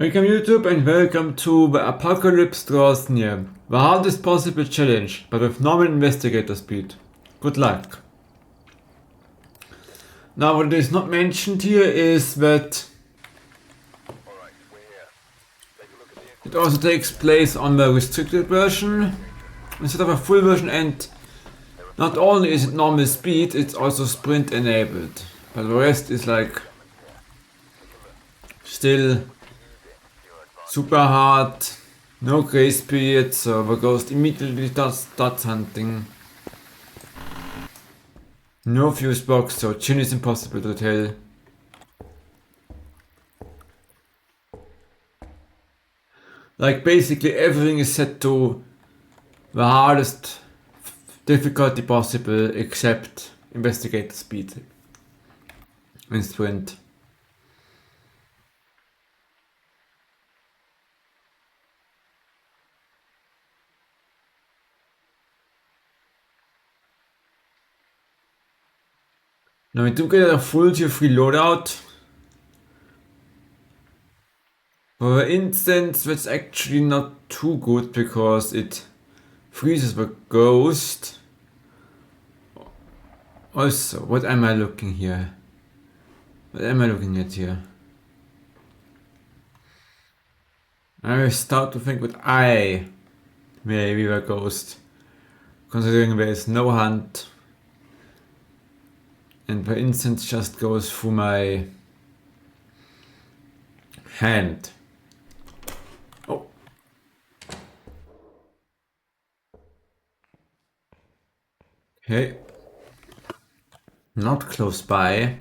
Welcome YouTube and welcome to the Apocalypse draws near. The hardest possible challenge, but with normal investigator speed. Good luck. Now what is not mentioned here is that it also takes place on the restricted version instead of a full version, and not only is it normal speed, it's also sprint enabled. But the rest is like still super hard, no grace period, so the ghost immediately starts hunting. No fuse box, so chin is impossible to tell. Like basically everything is set to the hardest difficulty possible except investigator speed and sprint. Now we do get a full tier 3 loadout. For the instance, that's actually not too good because it freezes the ghost. Also, what am I looking here? What am I looking at here? I start to think that I may be the ghost, considering there is no hunt. And the instance just goes through my hand. Oh. Okay. Not close by.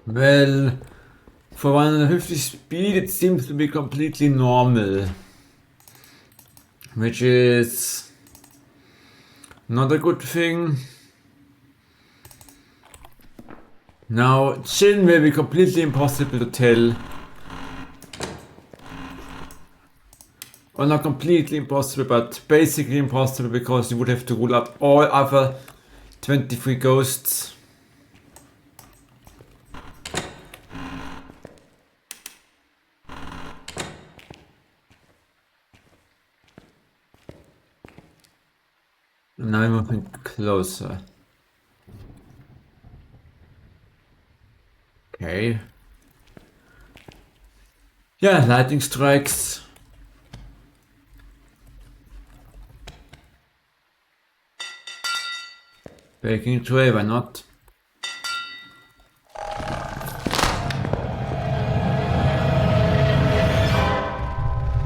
Well, for 150 speed it seems to be completely normal, which is not a good thing. Now, chin will be completely impossible to tell. Or not completely impossible, but basically impossible because you would have to rule out all other 23 ghosts. Now I'm moving closer. Okay. Yeah, lightning strikes. Breaking tray, why not?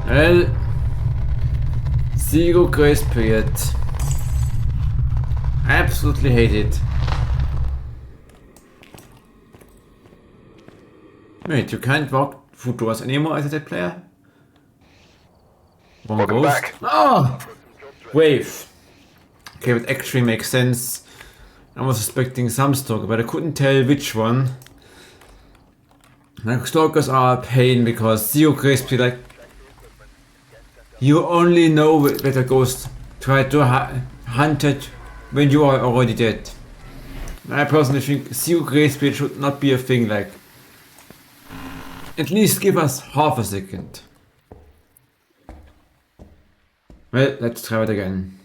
Well, zero grace period. Absolutely hate it. Wait, you can't walk through doors anymore as a dead player? One Welcome ghost. back. Oh! Wave. Okay, that actually makes sense. I was expecting some stalker, but I couldn't tell which one. Like, stalkers are a pain because zero grace period, like, you only know that a ghost tried to hunt it when you are already dead. I personally think zero grace period should not be a thing, like, at least give us half a second. Well, let's try it again.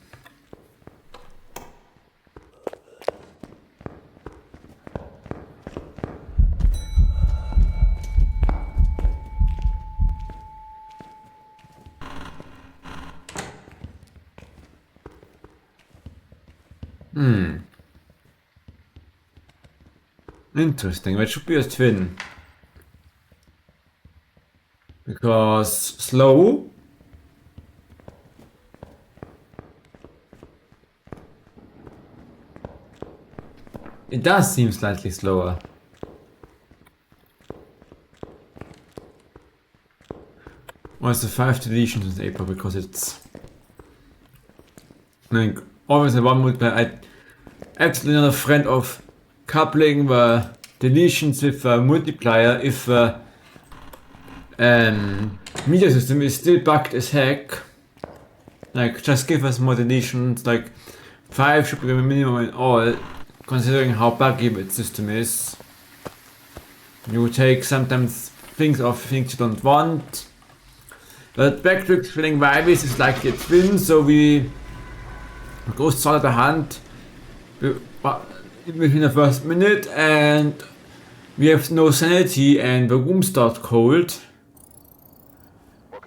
Interesting, that should be a twin. Because slow. It does seem slightly slower. Also 5 deletions in April because it's like always a one multiplier. I actually not a friend of coupling the deletions with a multiplier if the media system is still bugged as heck. Like just give us more deletions, like 5 should be the minimum in all, considering how buggy the system is. You take sometimes things off things you don't want. But back to explaining why this is like a twin, so we go start the hunt within the first minute and we have no sanity and the room starts cold.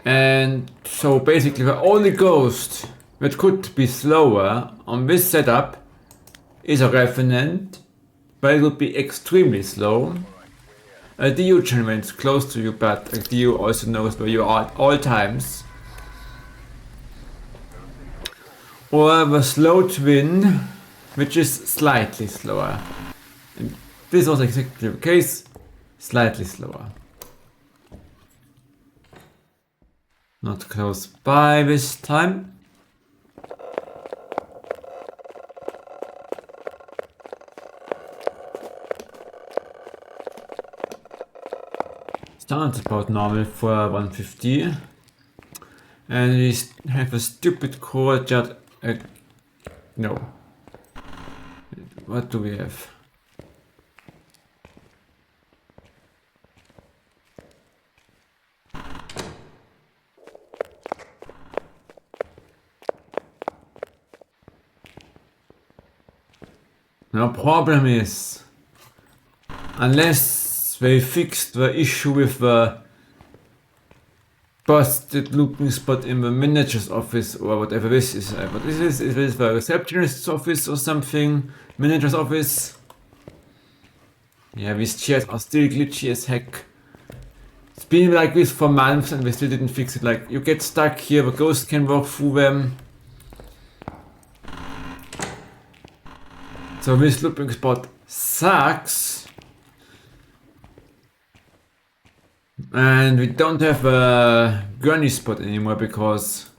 And so basically the only ghost that could be slower on this setup is a Revenant, but it would be extremely slow. A Dio when it's close to you, but a Dio also knows where you are at all times. Or the slow twin, which is slightly slower. And this was exactly the case, slightly slower. Not close by this time. Sounds about normal for 150. And we have a stupid core just... no. What do we have? No problem is, unless they fixed the issue with the busted looping spot in the manager's office or whatever this is. What is this? Is this the receptionist's office or something? Manager's office? Yeah, these chairs are still glitchy as heck. It's been like this for months and we still didn't fix it. Like, you get stuck here, the ghost can walk through them. So this looping spot sucks. And we don't have a gurney spot anymore because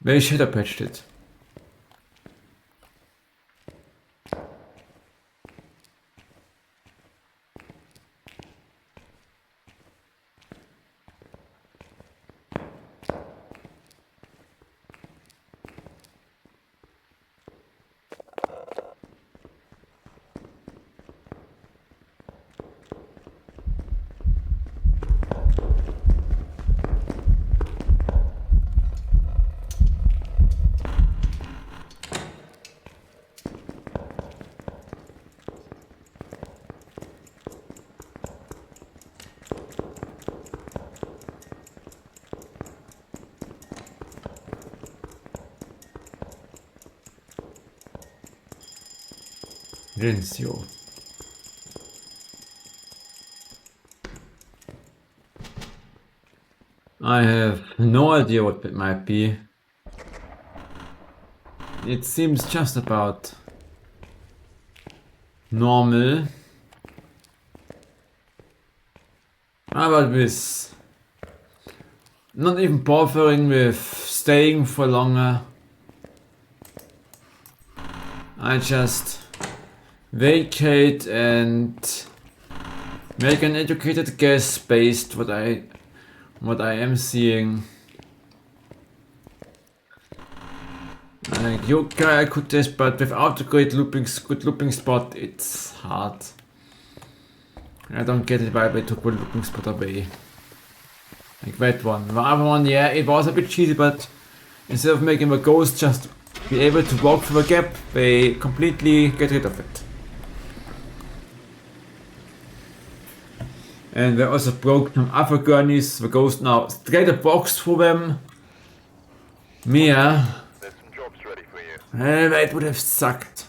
they shadow patched it. Rencio. I have no idea what it might be. It seems just about normal. How about this? Not even bothering with staying for longer. I just vacate and make an educated guess based what I am seeing. Like Yokai I could test, but without a good looping spot, it's hard. I don't get it why they took one looping spot away. Like that one. The other one, yeah, it was a bit cheesy, but instead of making the ghost just be able to walk through the gap, they completely get rid of it. And they also broke some other gurneys. The ghost now straight up walks through them. Mia. There's some jobs ready for you. That would have sucked.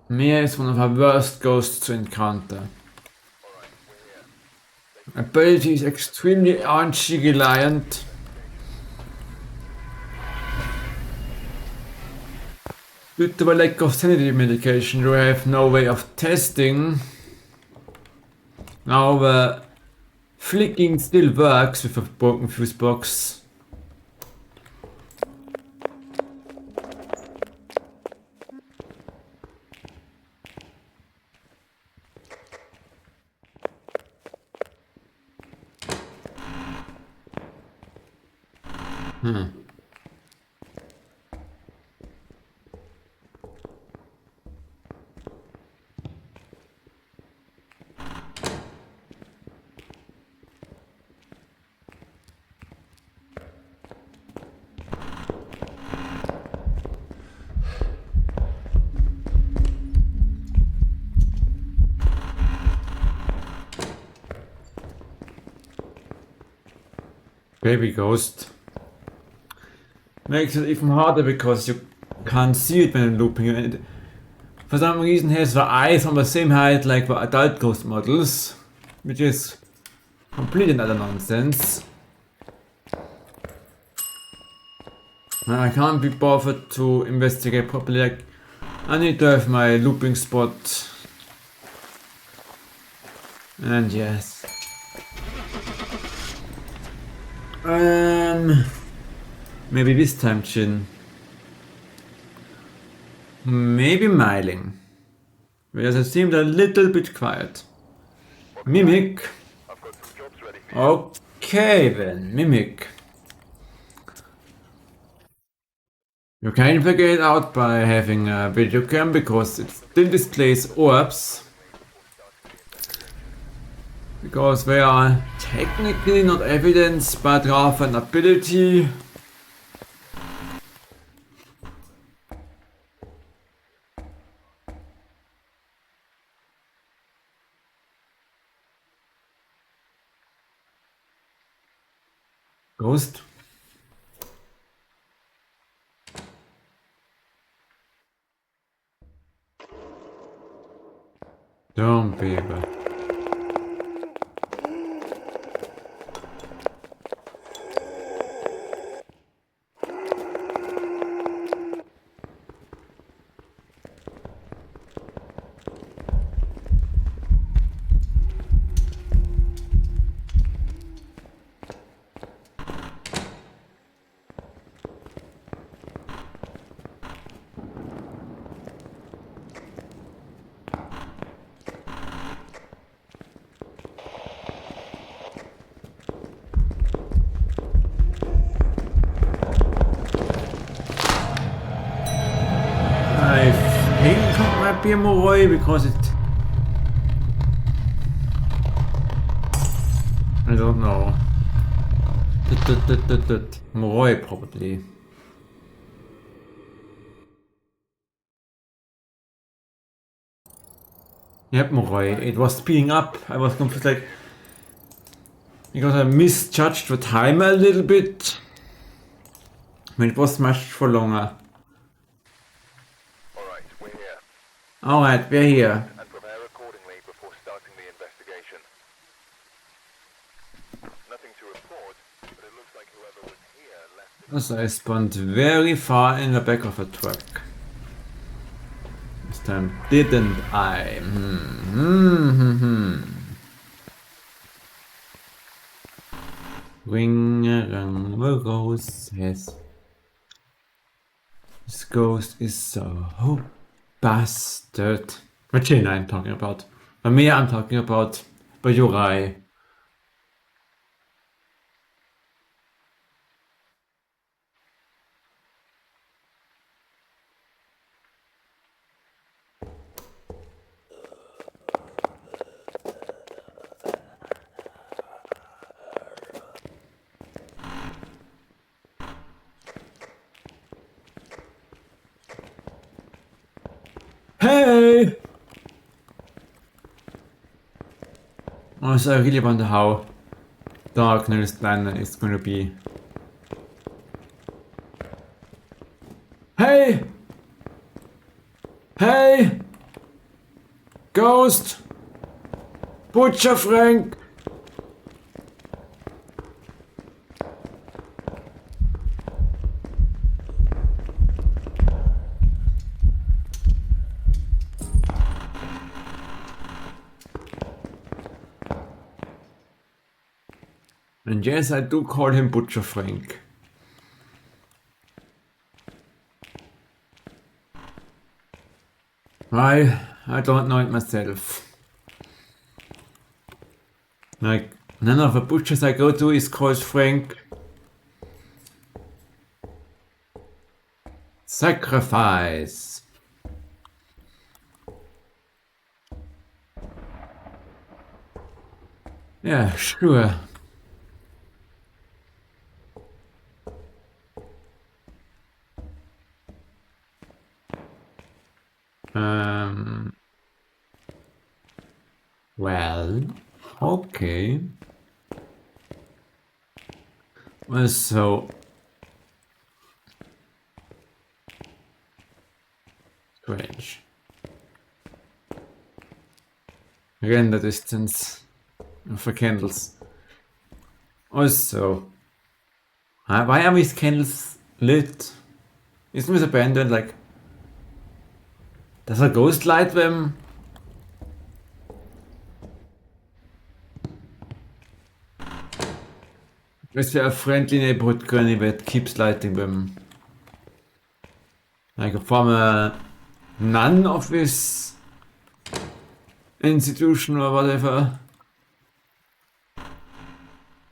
Mia is one of our worst ghosts to encounter. Ability is extremely RNG reliant. Due to a lack of sanity medication, you have no way of testing. Now the flicking still works with a broken fuse box. Baby ghost. Makes it even harder because you can't see it when you're looping it. And for some reason has the eyes on the same height like the adult ghost models, which is completely another nonsense. I can't be bothered to investigate properly. Like, I need to have my looping spot. And yes. Maybe this time Chin. Maybe Myling. Because it seemed a little bit quiet. Mimic. I've got some jobs ready for you. Okay then, Mimic. You can figure it out by having a video cam because it still displays orbs. Because they are technically not evidence but rather an ability. Ghost. Don't baby. I think it might be a Moroi because it... I don't know. Moroi probably. Yep, Moroi. It was speeding up. I was confused like... Because I misjudged the time a little bit. When it was much for longer. Alright, we're here. Alright, we're here. And prepare accordingly before starting the investigation. Nothing to report, but it looks like whoever was here left it. So I spawned very far in the back of a truck. This time didn't I? Ring around the roses. This ghost is so bastard. Regina I'm talking about. Mamiya I'm talking about. But Yurai. Hey! Oh, so I really wonder how dark Nell's plan is gonna be. Hey! Hey! Ghost! Butcher Frank! And yes, I do call him Butcher Frank. I don't know it myself. Like, none of the butchers I go to is called Frank. Sacrifice. Yeah, sure. Well, okay. Well, so strange. Again, the distance of the candles. Also, why are these candles lit? Isn't this abandoned? Like, does a ghost light them? Is there a friendly neighborhood granny that keeps lighting them? Like from a nun of this institution or whatever?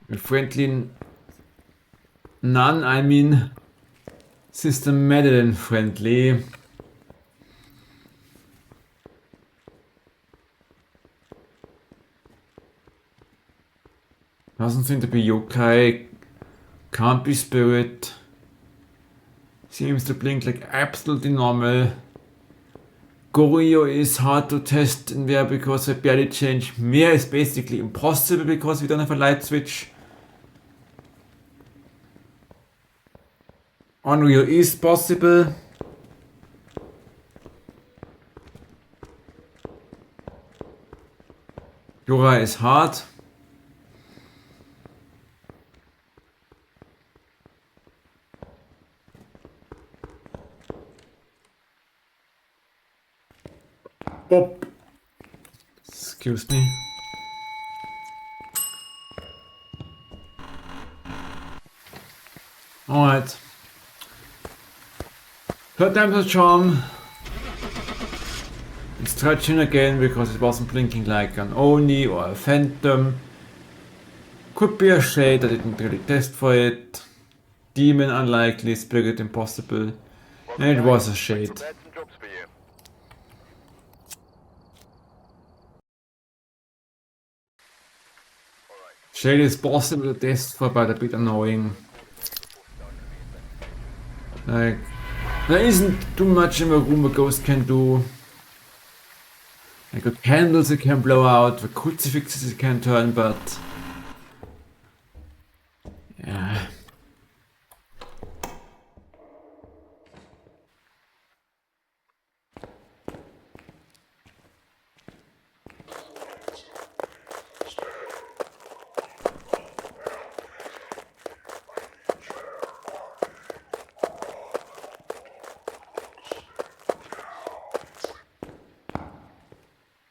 A friendly nun, I mean Sister Madeline friendly. Doesn't seem to be yokai, can't be spirit. Seems to blink like absolutely normal. Goryeo is hard to test in there because I barely change. Mia is basically impossible because we don't have a light switch. Onryo is possible. Yura is hard. Bob. Excuse me. Alright. Third time's a charm. It's stretching again because it wasn't blinking like an Oni or a Phantom. Could be a shade, I didn't really test for it. Demon unlikely, spirit impossible. And it was a shade. Prepared some jobs for you. Shade is possible to test for, but a bit annoying. Like, there isn't too much in the room a ghost can do. Like the candles it can blow out, the crucifixes it can turn, but yeah.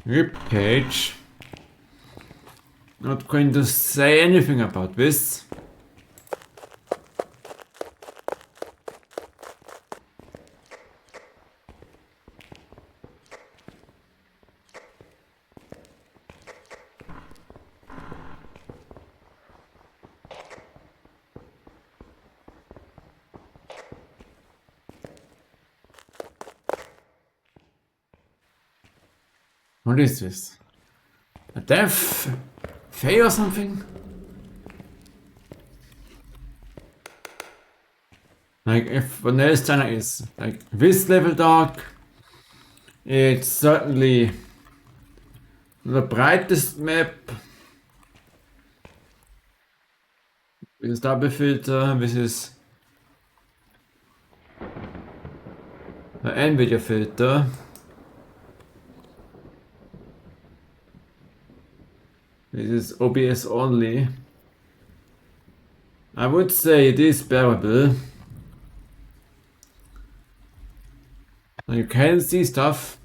Ribcage. Not going to say anything about this. What is this? A death? Fae or something? Like if Vanilla China is like this level dark, it's certainly the brightest map. This is double filter, this is the NVIDIA filter. This is OBS only. I would say it is bearable. You can see stuff.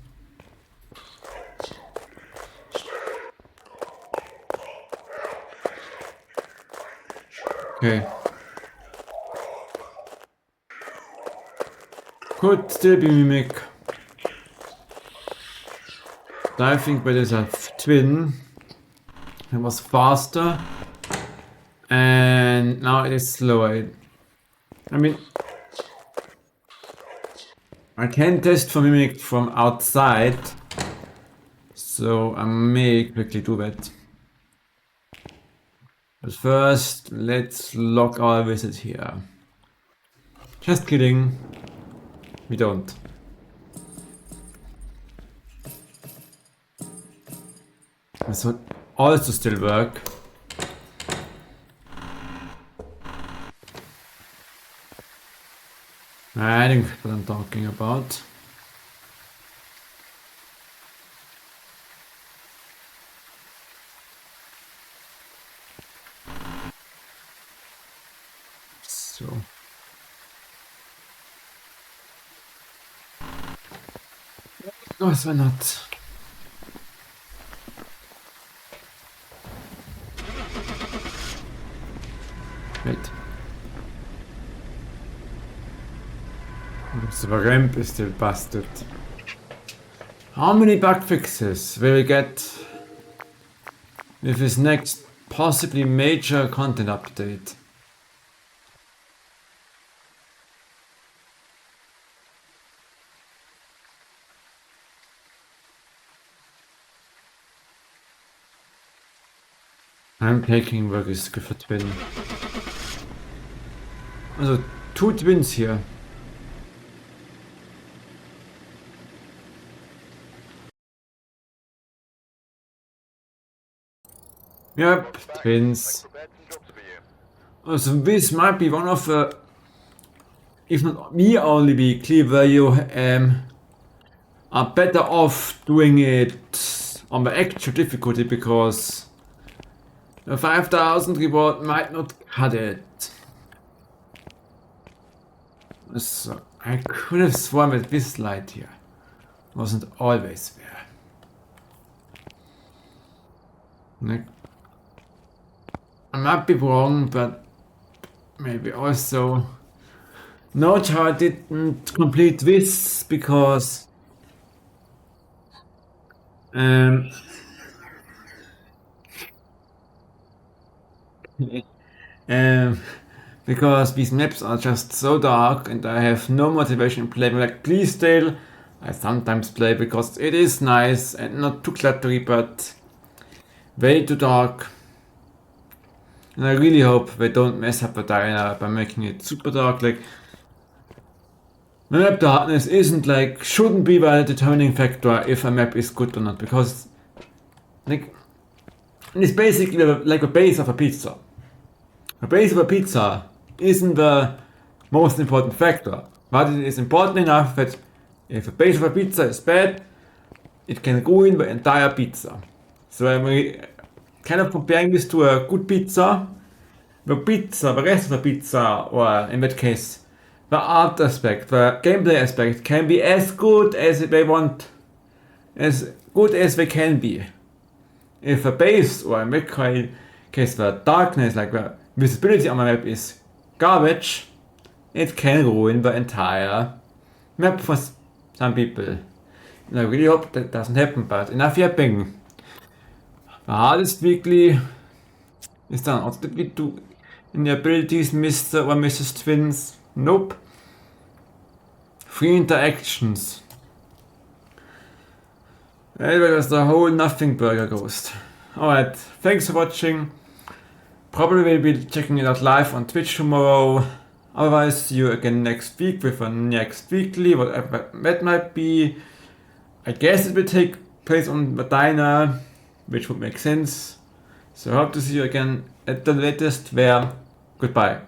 Okay. Could still be Mimic. I think by this twin, it was faster, and now it is slower. I mean, I can test for Mimic from outside, so I may quickly do that. But first, let's lock our visit here. Just kidding. We don't. This would also still work. I think what I'm talking about. So. No, why not? Wait. The ramp is still busted. How many bug fixes will we get with this next possibly major content update? I'm taking work is good for twin. Also 2 twins here. Yep, twins. Prepared some jobs for you. Also this might be one of the, if not me only weekly, where you are better off doing it on the actual difficulty, because the 5000 reward might not cut it. So I could have sworn that this light here wasn't always there. Like, I might be wrong, but maybe also note how I didn't complete this because because these maps are just so dark and I have no motivation in playing. Like Gleesdale, I sometimes play because it is nice and not too cluttery, but way too dark. And I really hope they don't mess up the diana by making it super dark. Like, the map darkness isn't like, shouldn't be the determining factor if a map is good or not, because like, it's basically like the base of a pizza. The base of a pizza isn't the most important factor, but it is important enough that if the base of a pizza is bad, it can ruin the entire pizza. So I'm kind of comparing this to a good pizza. The rest of the pizza, or in that case, the art aspect, the gameplay aspect can be as good as they want, as good as they can be. If the base, or in that case the darkness, like the visibility on my map is garbage, it can ruin the entire map for some people. And I really hope that doesn't happen, but enough yapping. The hardest weekly is done. What did we do in the abilities, Mr. or Mrs. Twins? Nope. 3 interactions. There was the whole nothing burger ghost. Alright, thanks for watching. Probably will be checking it out live on Twitch tomorrow. Otherwise, see you again next week with a next weekly, whatever that might be. I guess it will take place on Medina, which would make sense. So I hope to see you again at the latest. Goodbye.